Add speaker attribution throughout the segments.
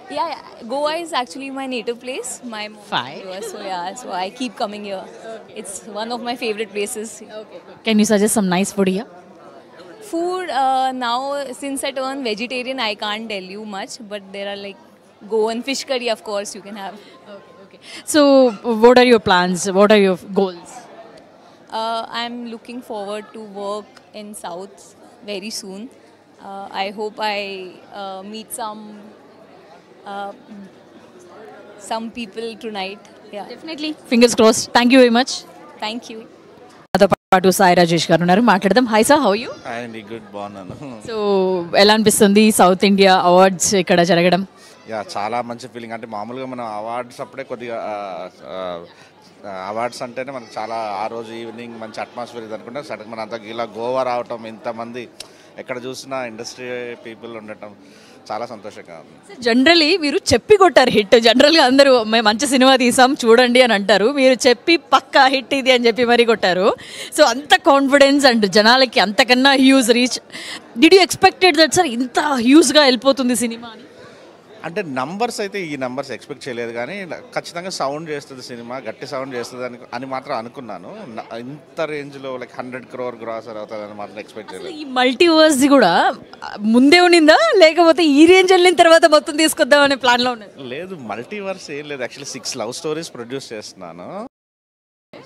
Speaker 1: Yeah, yeah, Goa is actually my native place. My mom
Speaker 2: Fine.
Speaker 1: is Goa, so yeah, so I keep coming here. It's one of my favorite places.
Speaker 2: Can you suggest some nice food here?
Speaker 1: Food now, since I turned vegetarian, I can't tell you much, but there are like Goan fish curry, of course, you can have.
Speaker 2: Okay. So, what are your plans? What are your goals?
Speaker 1: I'm looking forward to work in South very soon. I hope I meet uh, some people tonight. Yeah,
Speaker 2: Definitely. Fingers crossed. Thank you very much.
Speaker 1: thank you.
Speaker 2: నాతో పాటు సాయి రాజేష్ గారు ఉన్నారు, మాట్లాడదాం. Hi sir, how you?
Speaker 3: అండి good బాగున్నాను.
Speaker 2: So ఎలా అనిపిస్తుంది south India awards ఇక్కడ జరగడం?
Speaker 3: యా చాలా మంచి ఫీలింగ్. అంటే మామూలుగా మనం అవార్డ్స్ అప్పుడే కొద్దిగా అవార్డ్స్ అంటేనే మనకు చాలా ఆ రోజు ఈవినింగ్ మంచి అట్మాస్ఫియర్ ఇది అనుకుంటే సడన్ మన అంతా ఇలా గోవా రావటం, ఇంతమంది ఎక్కడ చూసినా ఇండస్ట్రీ పీపుల్ ఉండటం చాలా సంతోషంగా ఉంది.
Speaker 2: జనరలీ మీరు చెప్పి కొట్టారు హిట్. జనరల్గా అందరూ మేము మంచి సినిమా తీసాం చూడండి అని అంటారు, మీరు చెప్పి పక్కా హిట్ ఇది అని చెప్పి మరీ కొట్టారు. సో అంత కాన్ఫిడెన్స్ అండ్ జనాలకి అంతకన్నా huge reach. Did you expected that sir ఇంత హ్యూజ్గా వెళ్ళిపోతుంది సినిమా అని?
Speaker 3: అంటే నంబర్స్ అయితే ఈ నంబర్స్ ఎక్స్పెక్ట్ చేయలేదు, కానీ ఖచ్చితంగా సౌండ్ చేస్తుంది సినిమా, గట్టి సౌండ్ చేస్తుంది అని మాత్రం అనుకున్నాను. ఇంత రేంజ్లో లైక్ 100 crore గ్రాసర్ అవుతుంది అని మాత్రం ఎక్స్పెక్ట్ చేయలేదు.
Speaker 2: ఈ మల్టీవర్స్ కూడా ముందే ఉండిందా, లేకపోతే ఈ రేంజ్ వెళ్ళిన తర్వాత మొత్తం తీసుకొద్దామనే ప్లాన్లో ఉన్నది?
Speaker 3: లేదు, మల్టీవర్స్ ఏం లేదు. యాక్చువల్లీ 6 లవ్ స్టోరీస్ ప్రొడ్యూస్ చేస్తున్నాను.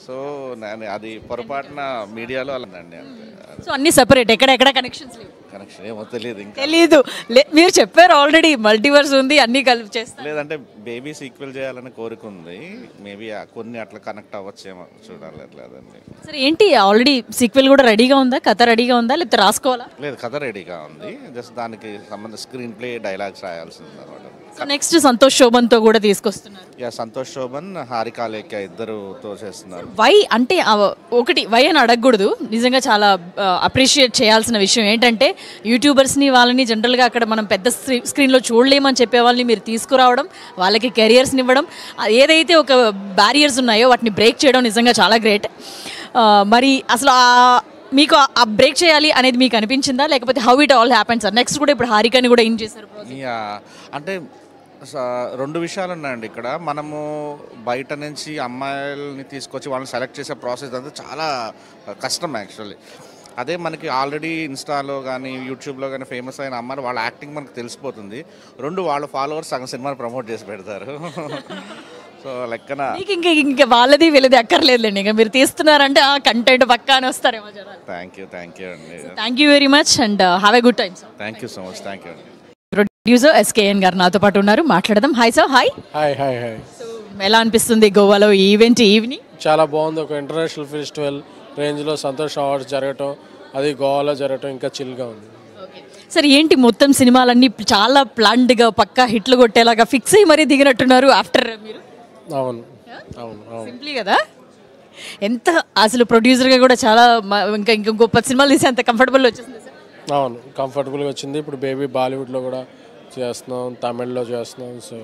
Speaker 3: సో నేను అది పొరపాటున మీడియాలో అలాండి అంతే.
Speaker 2: సో అన్ని సెపరేట్, ఎక్కడ కనెక్షన్స్ లేవు?
Speaker 3: కనెక్షన్ ఏమో తెలియదు ఇంకా.
Speaker 2: తెలీదు. మీరు చెప్పారు ఆల్రెడీ మల్టీవర్స్ ఉంది, అన్ని కలిపి చేస్తారు.
Speaker 3: లేదంటే బేబీ సీక్వెల్ చేయాలని కోరుకుంది. మేబీ కొన్ని అట్లా కనెక్ట్ అవ్వచ్చేమో, చూడాలి. లేదండి
Speaker 2: సరే, ఏంటి ఆల్రెడీ సీక్వెల్ కూడా రెడీగా ఉందా? కథ రెడీగా ఉందా, లేకపోతే రాసుకోవాలా?
Speaker 3: లేదు, కథ రెడీగా ఉంది. జస్ట్ దానికి సంబంధించి స్క్రీన్ ప్లే డైలాగ్స్ రాయాల్సింది అనమాట.
Speaker 2: సో నెక్స్ట్ సంతోష్ శోభన్తో కూడా తీసుకొస్తున్నారు.
Speaker 3: యా, సంతోష్ శోభన్, హారికా లేఖ్య ఇద్దరుతో చేస్తున్నారు.
Speaker 2: వై అంటే ఒకటి వై అని అడగకూడదు, నిజంగా చాలా అప్రిషియేట్ చేయాల్సిన విషయం ఏంటంటే యూట్యూబర్స్ని వాళ్ళని జనరల్గా అక్కడ మనం పెద్ద స్క్రీన్లో చూడలేమని చెప్పే వాళ్ళని మీరు తీసుకురావడం, వాళ్ళకి కెరియర్స్ని ఇవ్వడం, ఏదైతే ఒక బ్యారియర్స్ ఉన్నాయో వాటిని బ్రేక్ చేయడం నిజంగా చాలా గ్రేట్. మరి అసలు మీకు ఆ బ్రేక్ చేయాలి అనేది మీకు అనిపించిందా, లేకపోతే how it all happens? Sir next కూడా ఇప్పుడు హారికాని కూడా ఏం చేశారు?
Speaker 3: యా, అంటే రెండు విషయాలు ఉన్నాయండి ఇక్కడ. మనము బయట నుంచి అమ్మాయిల్ని తీసుకొచ్చి వాళ్ళని సెలెక్ట్ చేసే ప్రాసెస్ అంతా చాలా కష్టం యాక్చువల్లీ. అదే మనకి ఆల్రెడీ ఇన్స్టాలో కానీ యూట్యూబ్లో కానీ ఫేమస్ అయిన అమ్మాయిలు వాళ్ళ యాక్టింగ్ మనకు తెలిసిపోతుంది. వాళ్ళ ఫాలోవర్స్ సగం సినిమాని ప్రమోట్ చేసి పెడతారు. సో లెక్కన
Speaker 2: ఇంకా వాళ్ళది వీళ్ళది అక్కర్లేదులేండి, ఇంకా మీరు తీస్తున్నారంటే ఆ కంటెంట్ పక్కానే వస్తారేమో జనాలు.
Speaker 3: థ్యాంక్ యూ అండి.
Speaker 2: Thank you very much and have a good time.
Speaker 3: Thank you so much. Thank you అండి.
Speaker 2: ప్రొడ్యూసర్ ఎస్కేఎన్ గారు నాతో పాటు ఉన్నారు, మాట్లాడదాం. Hi sir. హాయ్. సో ఎలా అనిపిస్తుంది గోవాలో ఈ ఈవెంట్ ఈవినింగ్?
Speaker 4: చాలా బాగుంది. ఒక ఇంటర్నేషనల్ ఫెస్టివల్ రేంజ్లో సంతోష్ అవార్డ్స్ జరగటం, అది గోవాలో జరగటం ఇంకా చిల్గా ఉంది.
Speaker 2: సార్ ఏంటి మొత్తం సినిమాలన్నీ చాలా ప్లాన్డ్గా పక్కా హిట్లు కొట్టేలాగా ఫిక్స్ అయ్యి మరీ దిగినట్టున్నారు ఆఫ్టర్ మీరు?
Speaker 4: అవును అవును అవును.
Speaker 2: సింప్లీ కదా, ఎంత అసలు ప్రొడ్యూసర్గా కూడా చాలా ఇంకా గొప్ప సినిమాలు తీసి అంత కంఫర్టబుల్ వచ్చేసింది సార్?
Speaker 4: అవును, కంఫర్టబుల్గా వచ్చింది. ఇప్పుడు బేబీ బాలీవుడ్లో కూడా చేస్తున్నాం, తమిళ్లో చేస్తున్నాం. సో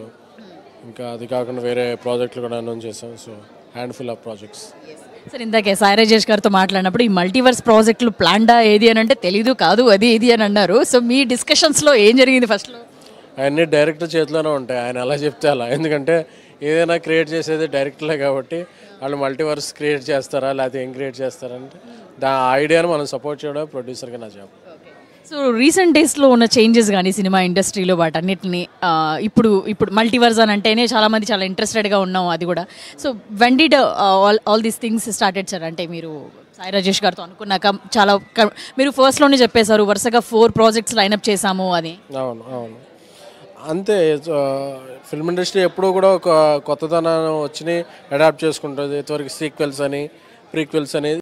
Speaker 4: ఇంకా అది కాకుండా వేరే ప్రాజెక్టులు కూడా అనౌన్స్ చేస్తాం. So handful of projects.
Speaker 2: Sir ఇందాకే సాయి రాజేష్ గారితో మాట్లాడినప్పుడు ఈ మల్టీవర్స్ ప్రాజెక్టులు ప్లాన్డా ఏది అని అంటే తెలీదు, కాదు అది ఇది అని అన్నారు. సో మీ డిస్కషన్స్లో ఏం జరిగింది ఫస్ట్లో?
Speaker 4: అవన్నీ డైరెక్టర్ చేతిలోనే ఉంటాయి, ఆయన ఎలా చెప్తే అలా. ఎందుకంటే ఏదైనా క్రియేట్ చేసేది డైరెక్టర్లే కాబట్టి వాళ్ళు మల్టీవర్స్ క్రియేట్ చేస్తారా లేకపోతే ఏం క్రియేట్ చేస్తారంటే ఐడియాను మనం సపోర్ట్ చేయడం ప్రొడ్యూసర్గా నా జాబ్.
Speaker 2: సో రీసెంట్ డేస్లో ఉన్న చేంజెస్ కానీ సినిమా ఇండస్ట్రీలో వాటన్నిటిని ఇప్పుడు మల్టీవర్స్ అని అంటేనే చాలామంది చాలా ఇంట్రెస్టెడ్గా ఉన్నాం అది కూడా. So when did all these things started sir? అంటే మీరు సాయి రాజేష్ గారితో అనుకున్నాక చాలా మీరు ఫస్ట్లోనే చెప్పేశారు వరుసగా 4 ప్రాజెక్ట్స్ లైనప్ చేశాము అని.
Speaker 4: అవును అవును అంతే. ఫిల్మ్ ఇండస్ట్రీ ఎప్పుడూ కూడా ఒక కొత్తదనం వచ్చి అడాప్ట్ చేసుకుంటుంది. ఇంతవరకు సీక్వెల్స్ అని ప్రీక్వెల్స్ అనేది